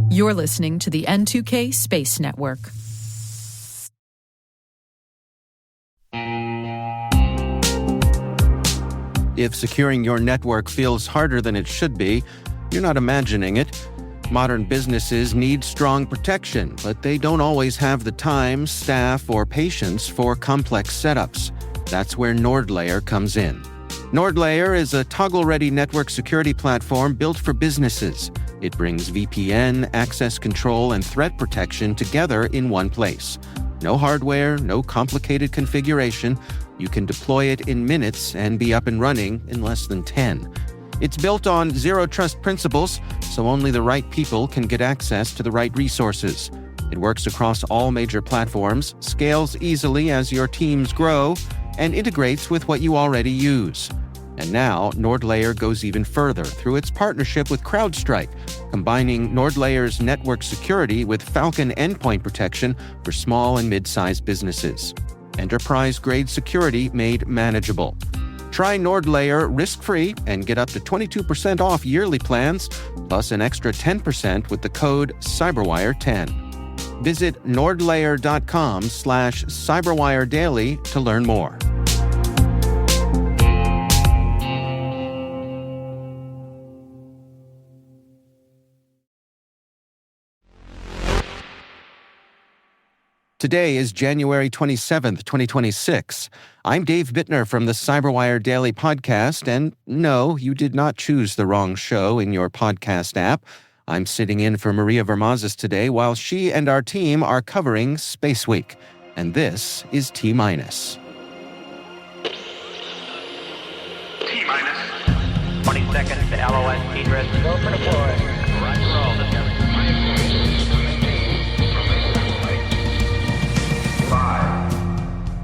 You're listening to the N2K Space Network. If securing your network feels harder than it should be, you're not imagining it. Modern businesses need strong protection, but they don't always have the time, staff, or patience for complex setups. That's where NordLayer comes in. NordLayer is a toggle-ready network security platform built for businesses. It brings VPN, access control, and threat protection together in one place. No hardware, no complicated configuration. You can deploy it in minutes and be up and running in less than 10. It's built on zero-trust principles, so only the right people can get access to the right resources. It works across all major platforms, scales easily as your teams grow, and integrates with what you already use. And now, NordLayer goes even further through its partnership with CrowdStrike, combining NordLayer's network security with Falcon endpoint protection for small and mid-sized businesses. Enterprise-grade security made manageable. Try NordLayer risk-free and get up to 22% off yearly plans, plus an extra 10% with the code CyberWire10. Visit nordlayer.com/CyberWireDaily to learn more. Today is January 27th, 2026. I'm Dave Bittner from the CyberWire Daily podcast, and no, you did not choose the wrong show in your podcast app. I'm sitting in for Maria Vermazis today while she and our team are covering Space Week. And this is T-minus. T-minus. 20 seconds to LOS egress. Go for deploy. Right roll.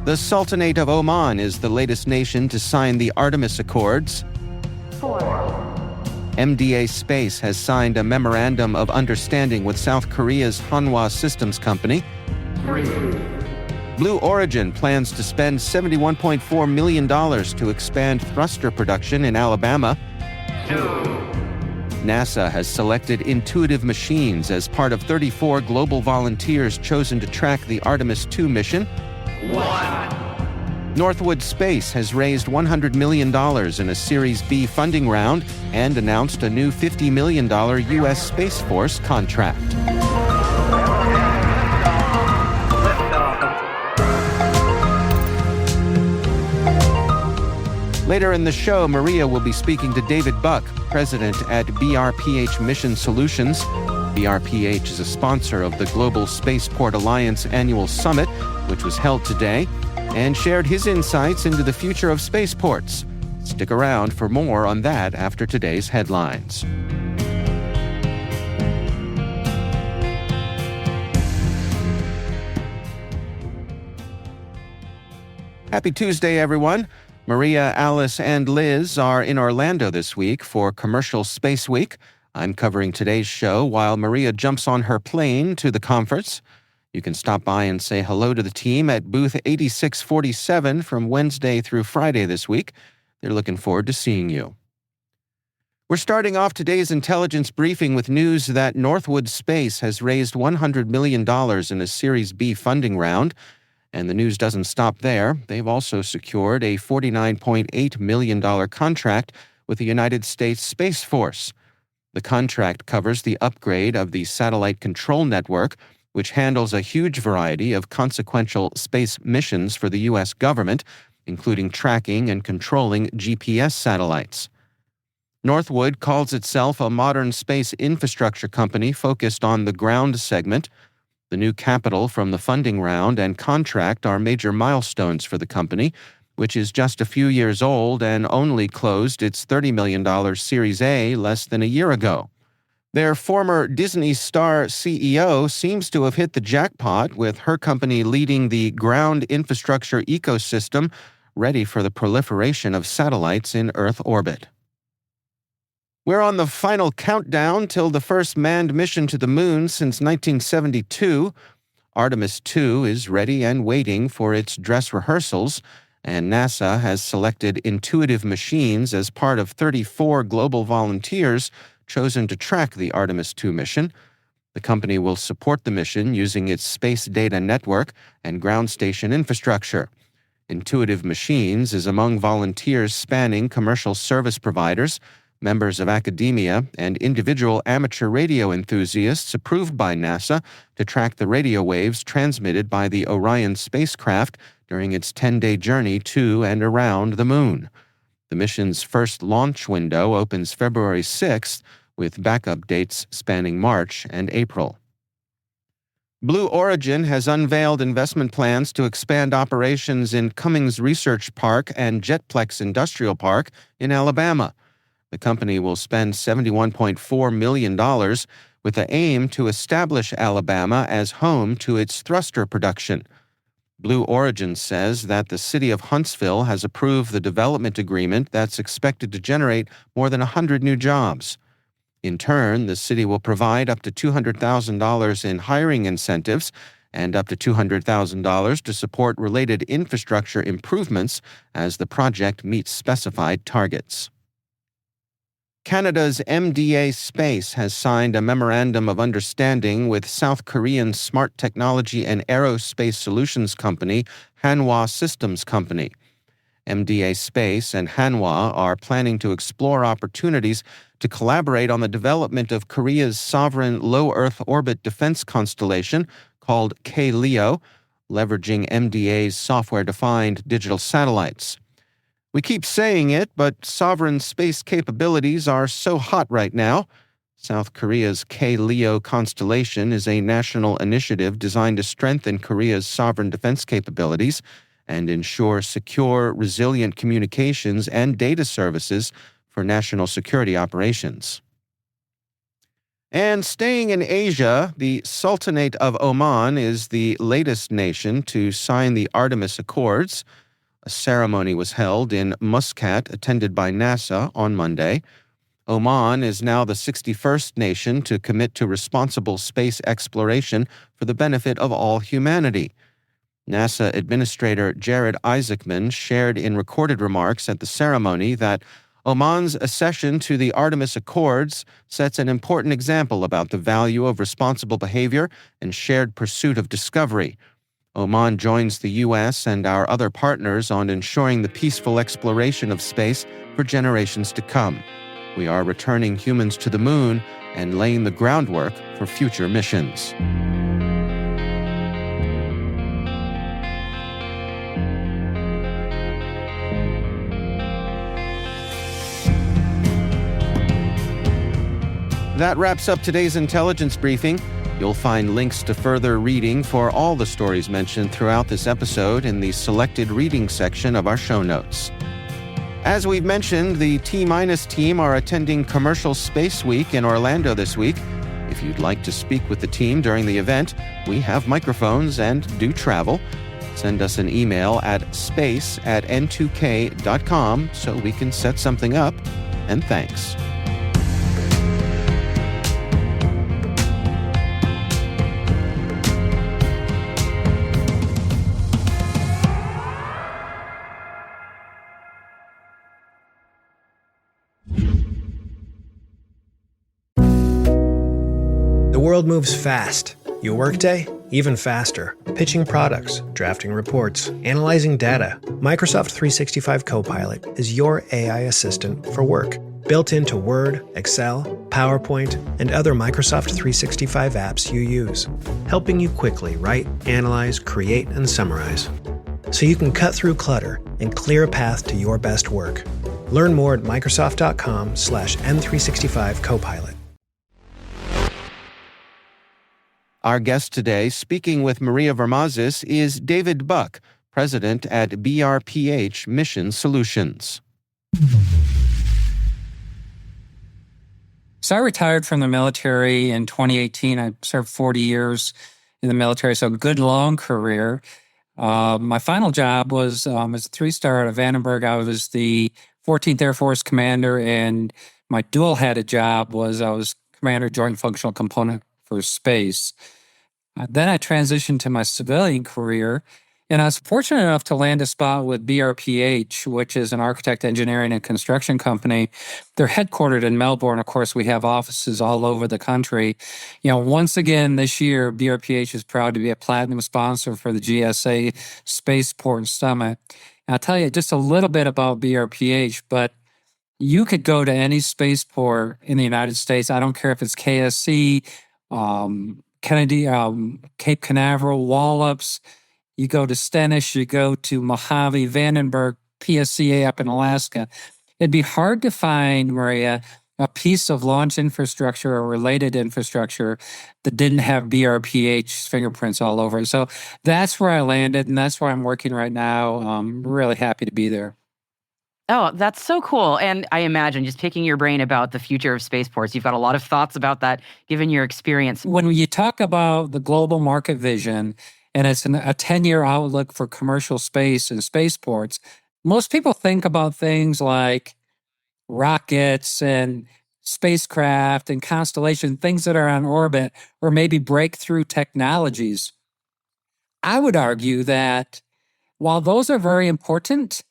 The Sultanate of Oman is the latest nation to sign the Artemis Accords. 4. MDA Space has signed a memorandum of understanding with South Korea's Hanwha Systems Company. 3. Blue Origin plans to spend $71.4 million to expand thruster production in Alabama. 2. NASA has selected Intuitive Machines as part of 34 global volunteers chosen to track the Artemis II mission. 1. Northwood Space has raised $100 million in a Series B funding round and announced a new $50 million U.S. Space Force contract. Later in the show, Maria will be speaking to David Buck, president at BRPH Mission Solutions. BRPH is a sponsor of the Global Spaceport Alliance Annual Summit, which was held today, and shared his insights into the future of spaceports. Stick around for more on that after today's headlines. Happy Tuesday, everyone. Maria, Alice, and Liz are in Orlando this week for Commercial Space Week. I'm covering today's show while Maria jumps on her plane to the conference. You can stop by and say hello to the team at booth 8647 from Wednesday through Friday this week. They're looking forward to seeing you. We're starting off today's intelligence briefing with news that Northwood Space has raised $100 million in a Series B funding round. And the news doesn't stop there. They've also secured a $49.8 million contract with the United States Space Force. The contract covers the upgrade of the satellite control network, which handles a huge variety of consequential space missions for the U.S. government, including tracking and controlling GPS satellites. Northwood calls itself a modern space infrastructure company focused on the ground segment. The new capital from the funding round and contract are major milestones for the company, which is just a few years old and only closed its $30 million Series A less than a year ago. Their former Disney star CEO seems to have hit the jackpot, with her company leading the ground infrastructure ecosystem ready for the proliferation of satellites in Earth orbit. We're on the final countdown till the first manned mission to the moon since 1972. Artemis II is ready and waiting for its dress rehearsals, and NASA has selected Intuitive Machines as part of 34 global volunteers chosen to track the Artemis II mission. The company will support the mission using its space data network and ground station infrastructure. Intuitive Machines is among volunteers spanning commercial service providers, members of academia, and individual amateur radio enthusiasts approved by NASA to track the radio waves transmitted by the Orion spacecraft during its 10-day journey to and around the Moon. The mission's first launch window opens February 6th, with backup dates spanning March and April. Blue Origin has unveiled investment plans to expand operations in Cummings Research Park and Jetplex Industrial Park in Alabama. The company will spend $71.4 million with the aim to establish Alabama as home to its thruster production. Blue Origin says that the city of Huntsville has approved the development agreement that's expected to generate more than 100 new jobs. In turn, the city will provide up to $200,000 in hiring incentives and up to $200,000 to support related infrastructure improvements as the project meets specified targets. Canada's MDA Space has signed a memorandum of understanding with South Korean smart technology and aerospace solutions company Hanwha Systems Company. MDA Space and Hanwha are planning to explore opportunities to collaborate on the development of Korea's sovereign low Earth orbit defense constellation called K-LEO, leveraging MDA's software-defined digital satellites. We keep saying it, but sovereign space capabilities are so hot right now. South Korea's K-LEO constellation is a national initiative designed to strengthen Korea's sovereign defense capabilities and ensure secure, resilient communications and data services for national security operations. And staying in Asia, the Sultanate of Oman is the latest nation to sign the Artemis Accords. A ceremony was held in Muscat, attended by NASA, on Monday. Oman is now the 61st nation to commit to responsible space exploration for the benefit of all humanity. NASA Administrator Jared Isaacman shared in recorded remarks at the ceremony that Oman's accession to the Artemis Accords sets an important example about the value of responsible behavior and shared pursuit of discovery. Oman joins the U.S. and our other partners on ensuring the peaceful exploration of space for generations to come. We are returning humans to the Moon and laying the groundwork for future missions. That wraps up today's intelligence briefing. You'll find links to further reading for all the stories mentioned throughout this episode in the selected reading section of our show notes. As we've mentioned, the T- team are attending Commercial Space Week in Orlando this week. If you'd like to speak with the team during the event, we have microphones and do travel. Send us an email at space@n2k.com so we can set something up. And thanks. The world moves fast. Your workday, even faster. Pitching products, drafting reports, analyzing data. Microsoft 365 Copilot is your AI assistant for work. Built into Word, Excel, PowerPoint, and other Microsoft 365 apps you use. Helping you quickly write, analyze, create, and summarize. So you can cut through clutter and clear a path to your best work. Learn more at Microsoft.com/M365 Copilot. Our guest today, speaking with Maria Vermazis, is David Buck, president at BRPH Mission Solutions. So I retired from the military in 2018. I served 40 years in the military, so a good long career. My final job was as a three-star out of Vandenberg. I was the 14th Air Force commander, and my dual-headed job was I was commander Joint Functional Component for Space. Then I transitioned to my civilian career And I was fortunate enough to land a spot with BRPH, which is an architect, engineering, and construction company. They're headquartered in Melbourne. Of course, we have offices all over the country. Once again this year, BRPH is proud to be a platinum sponsor for the GSA Spaceport Summit. And I'll tell you just a little bit about BRPH, but you could go to any spaceport in the United States. I don't care if it's KSC, Kennedy, Cape Canaveral, Wallops. You go to Stennis, you go to Mojave, Vandenberg, PSCA up in Alaska. It'd be hard to find, Maria, a piece of launch infrastructure or related infrastructure that didn't have BRPH fingerprints all over it. So that's where I landed, and that's where I'm working right now. I'm really happy to be there. Oh, that's so cool. And I imagine just picking your brain about the future of spaceports, you've got a lot of thoughts about that, given your experience. When you talk about the global market vision, and it's a 10-year outlook for commercial space and spaceports, most people think about things like rockets and spacecraft and constellation, things that are on orbit, or maybe breakthrough technologies. I would argue that while those are very important,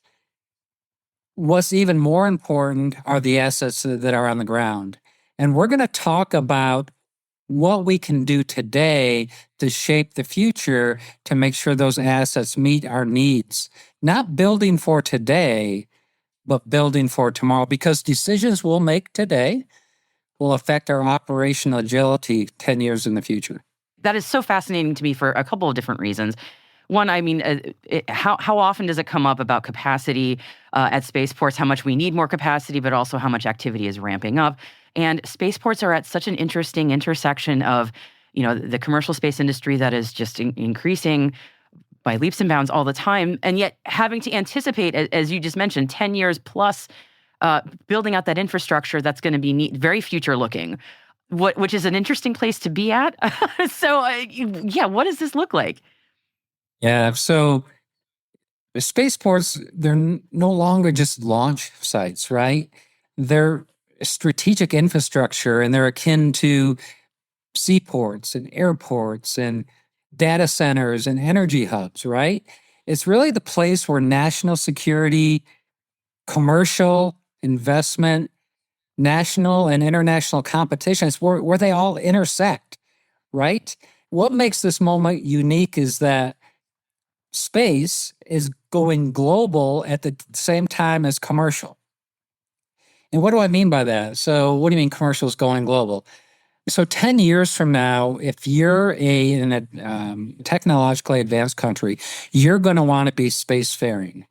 what's even more important are the assets that are on the ground. And we're going to talk about what we can do today to shape the future to make sure those assets meet our needs. Not building for today, but building for tomorrow, because decisions we'll make today will affect our operational agility 10 years in the future. That is so fascinating to me for a couple of different reasons. One, I mean, how often does it come up about capacity at spaceports, how much we need more capacity, but also how much activity is ramping up? And spaceports are at such an interesting intersection of, the commercial space industry that is just increasing by leaps and bounds all the time, and yet having to anticipate, as you just mentioned, 10 years plus building out that infrastructure that's going to be very future-looking, which is an interesting place to be at. So, what does this look like? Yeah, so the spaceports, they're no longer just launch sites, right? They're strategic infrastructure, and they're akin to seaports and airports and data centers and energy hubs, right? It's really the place where national security, commercial investment, national and international competitions, where they all intersect, right? What makes this moment unique is that space is going global at the same time as commercial. And what do I mean by that? So what do you mean commercial is going global? So 10 years from now, if you're in a technologically advanced country, you're going to want to be spacefaring.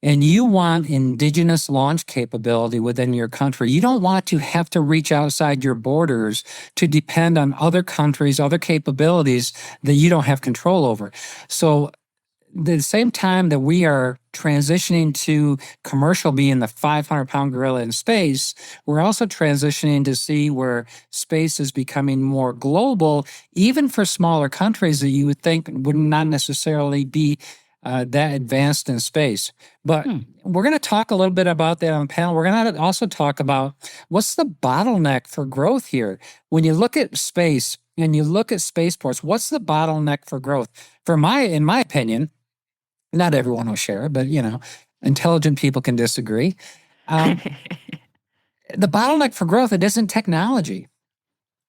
And you want indigenous launch capability within your country. You don't want to have to reach outside your borders to depend on other countries, other capabilities that you don't have control over. So the same time that we are transitioning to commercial being the 500-pound gorilla in space, we're also transitioning to see where space is becoming more global, even for smaller countries that you would think would not necessarily be that advanced in space. But we're going to talk a little bit about that on the panel. We're going to also talk about what's the bottleneck for growth here. When you look at space and you look at spaceports, what's the bottleneck for growth? In my opinion, not everyone will share it, but, intelligent people can disagree. The bottleneck for growth, it isn't technology.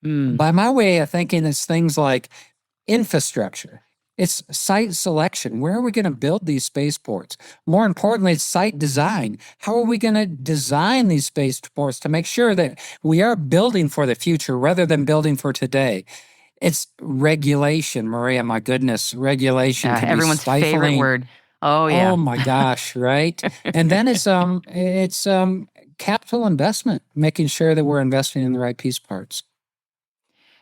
By my way of thinking, it's things like infrastructure. It's site selection. Where are we going to build these spaceports? More importantly, it's site design. How are we going to design these spaceports to make sure that we are building for the future rather than building for today? It's regulation, Maria. My goodness, regulation. Can Everyone's be stifling. favorite word. Oh yeah. Oh my gosh, right? And then it's capital investment, making sure that we're investing in the right piece parts.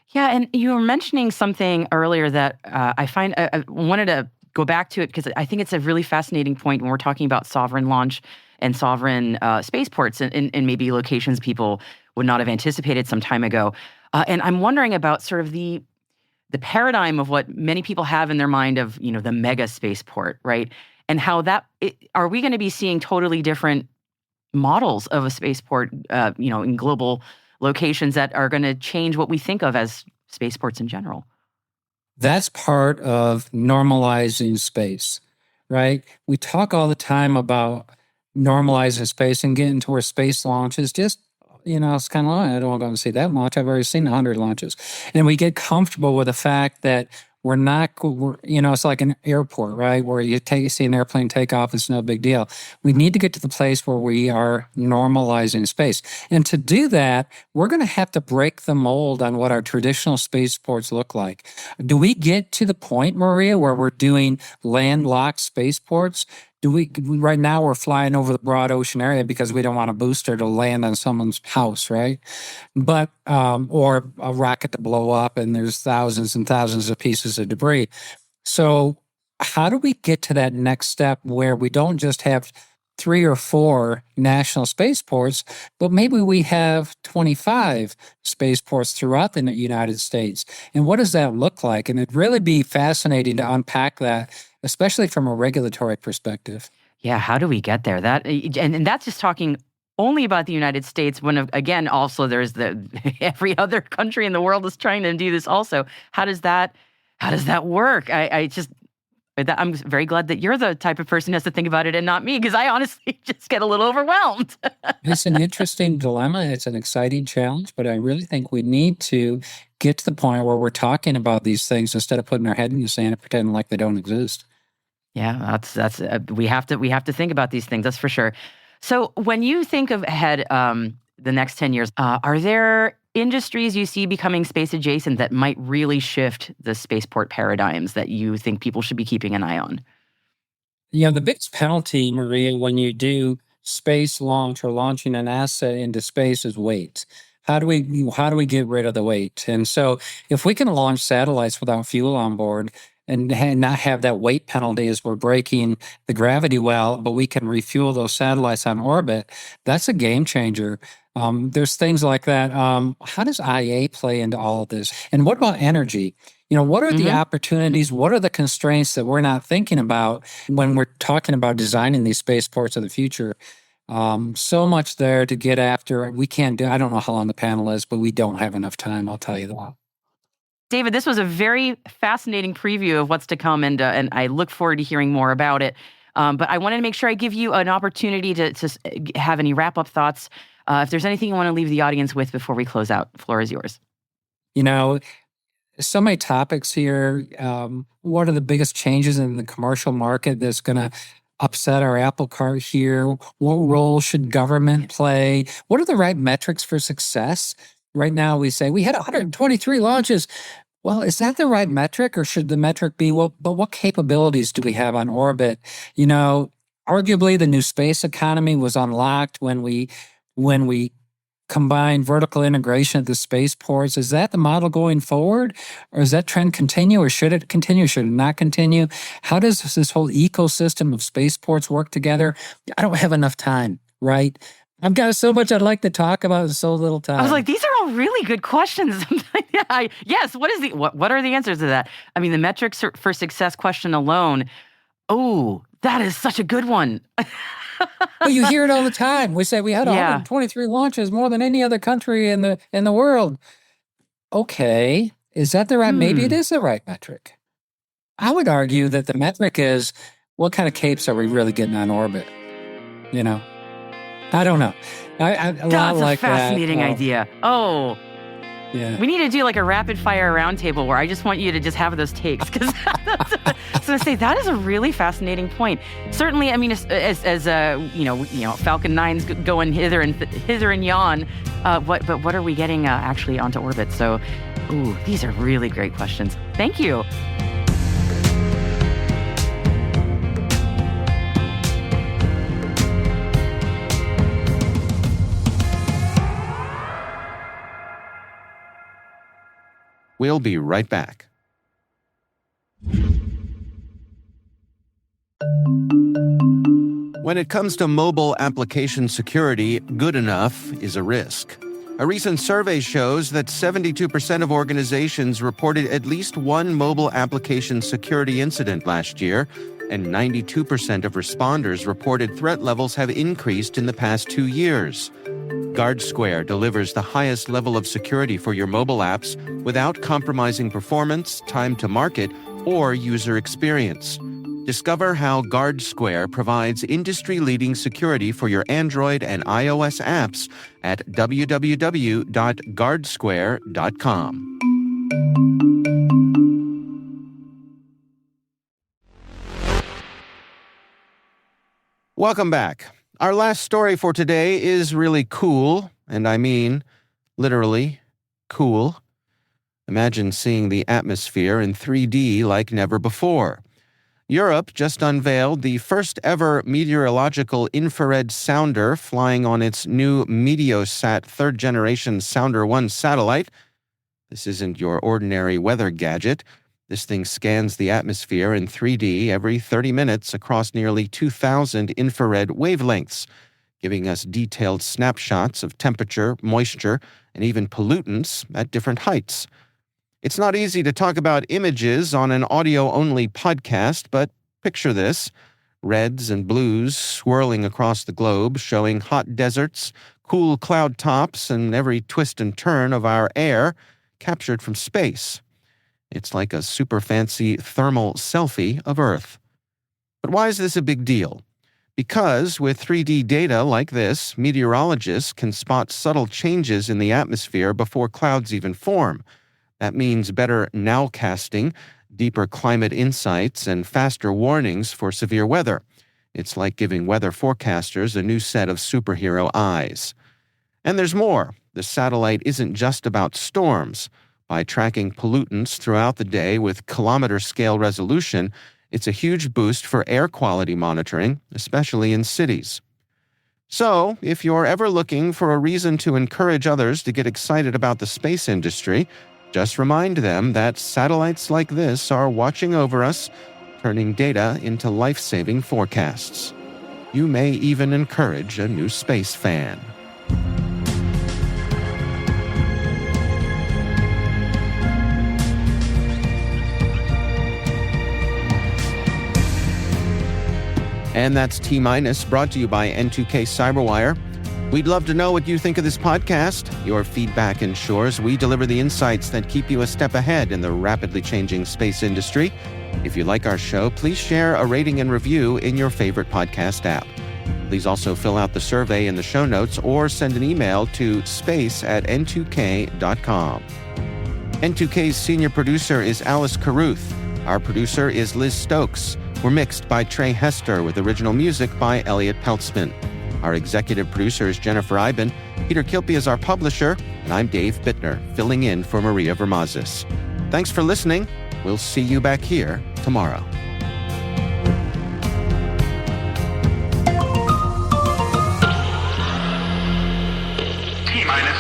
Yeah, and you were mentioning something earlier that I find I wanted to go back to it because I think it's a really fascinating point when we're talking about sovereign launch and sovereign spaceports and maybe locations people would not have anticipated some time ago. And I'm wondering about sort of the paradigm of what many people have in their mind of, the mega spaceport, right? And how are we going to be seeing totally different models of a spaceport, in global locations that are going to change what we think of as spaceports in general? That's part of normalizing space, right? We talk all the time about normalizing space and getting to where space launch is just, it's kind of like, I don't want to see that launch. I've already seen 100 launches. And we get comfortable with the fact that it's like an airport, right? Where you see an airplane take off, it's no big deal. We need to get to the place where we are normalizing space. And to do that, we're going to have to break the mold on what our traditional spaceports look like. Do we get to the point, Maria, where we're doing landlocked spaceports? Right now we're flying over the broad ocean area because we don't want a booster to land on someone's house, right? But, or a rocket to blow up and there's thousands and thousands of pieces of debris. So how do we get to that next step where we don't just have 3 or 4 national spaceports, but maybe we have 25 spaceports throughout the United States? And what does that look like? And it'd really be fascinating to unpack that, especially from a regulatory perspective. Yeah, how do we get there? And that's just talking only about the United States, when again, also there's every other country in the world is trying to do this also. How does that work? I'm very glad that you're the type of person who has to think about it and not me, because I honestly just get a little overwhelmed. It's an interesting dilemma. It's an exciting challenge, but I really think we need to get to the point where we're talking about these things instead of putting our head in the sand and pretending like they don't exist. Yeah, we have to think about these things. That's for sure. So when you think of ahead, the next 10 years, are there industries you see becoming space adjacent that might really shift the spaceport paradigms that you think people should be keeping an eye on? Yeah, the biggest penalty, Maria, when you do space launch or launching an asset into space is weight. How do we get rid of the weight? And so if we can launch satellites without fuel on board and not have that weight penalty as we're breaking the gravity well, but we can refuel those satellites on orbit, that's a game changer. There's things like that. How does IA play into all of this? And what about energy? What are the opportunities? What are the constraints that we're not thinking about when we're talking about designing these spaceports of the future? So much there to get after. We can't do, I don't know how long the panel is, but we don't have enough time, I'll tell you that. David, this was a very fascinating preview of what's to come, and I look forward to hearing more about it. But I wanted to make sure I give you an opportunity to have any wrap-up thoughts. If there's anything you want to leave the audience with before we close out, the floor is yours. So many topics here. What are the biggest changes in the commercial market that's going to upset our apple cart here? What role should government play? What are the right metrics for success? Right now, we say we had 123 launches. Well, is that the right metric, or should the metric be, but what capabilities do we have on orbit? Arguably the new space economy was unlocked when we combined vertical integration at the spaceports. Is that the model going forward, or does that trend continue, or should it continue? Should it not continue? How does this whole ecosystem of spaceports work together? I don't have enough time, right? I've got so much I'd like to talk about in so little time. I was like, these are all really good questions. Yes, what are the answers to that? I mean, the metrics for success question alone, that is such a good one. Well, you hear it all the time. We say we had 123 launches, more than any other country in the world. Okay, is that the right? Maybe it is the right metric. I would argue that the metric is, what kind of capes are we really getting on orbit? I don't know. That's a fascinating idea. Yeah. We need to do like a rapid fire roundtable where I just want you to just have those takes, because I was going to say that is a really fascinating point. Certainly, I mean, as Falcon 9's going hither and yon, what are we getting actually onto orbit? So, these are really great questions. Thank you. We'll be right back. When it comes to mobile application security, good enough is a risk. A recent survey shows that 72% of organizations reported at least one mobile application security incident last year, and 92% of responders reported threat levels have increased in the past 2 years. GuardSquare delivers the highest level of security for your mobile apps without compromising performance, time to market, or user experience. Discover how GuardSquare provides industry-leading security for your Android and iOS apps at www.guardsquare.com. Welcome back. Our last story for today is really cool, and I mean literally cool. Imagine seeing the atmosphere in 3D like never before. Europe just unveiled the first ever meteorological infrared sounder flying on its new Meteosat third-generation Sounder 1 satellite. This isn't your ordinary weather gadget. This thing scans the atmosphere in 3D every 30 minutes across nearly 2,000 infrared wavelengths, giving us detailed snapshots of temperature, moisture, and even pollutants at different heights. It's not easy to talk about images on an audio-only podcast, but picture this: reds and blues swirling across the globe, showing hot deserts, cool cloud tops, and every twist and turn of our air captured from space. It's like a super fancy thermal selfie of Earth. But why is this a big deal? Because with 3D data like this, meteorologists can spot subtle changes in the atmosphere before clouds even form. That means better nowcasting, deeper climate insights, and faster warnings for severe weather. It's like giving weather forecasters a new set of superhero eyes. And there's more. The satellite isn't just about storms. By tracking pollutants throughout the day with kilometer-scale resolution, it's a huge boost for air quality monitoring, especially in cities. So, if you're ever looking for a reason to encourage others to get excited about the space industry, just remind them that satellites like this are watching over us, turning data into life-saving forecasts. You may even encourage a new space fan. And that's T-Minus, brought to you by N2K Cyberwire. We'd love to know what you think of this podcast. Your feedback ensures we deliver the insights that keep you a step ahead in the rapidly changing space industry. If you like our show, please share a rating and review in your favorite podcast app. Please also fill out the survey in the show notes or send an email to space@n2k.com. N2K's senior producer is Alice Carruth. Our producer is Liz Stokes. We're mixed by Trey Hester with original music by Elliot Peltzman. Our executive producer is Jennifer Iben. Peter Kilpie is our publisher, and I'm Dave Bittner, filling in for Maria Vermazis. Thanks for listening. We'll see you back here tomorrow. T-minus.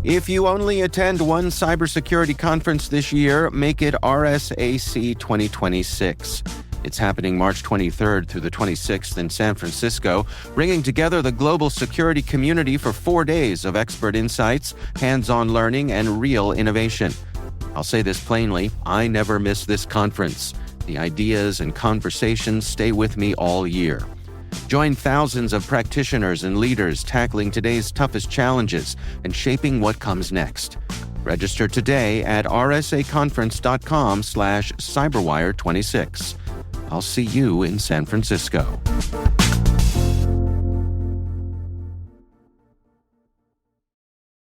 If you only attend one cybersecurity conference this year, make it RSAC 2026. It's happening March 23rd through the 26th in San Francisco, bringing together the global security community for 4 days of expert insights, hands-on learning, and real innovation. I'll say this plainly, I never miss this conference. The ideas and conversations stay with me all year. Join thousands of practitioners and leaders tackling today's toughest challenges and shaping what comes next. Register today at rsaconference.com/cyberwire26. I'll see you in San Francisco.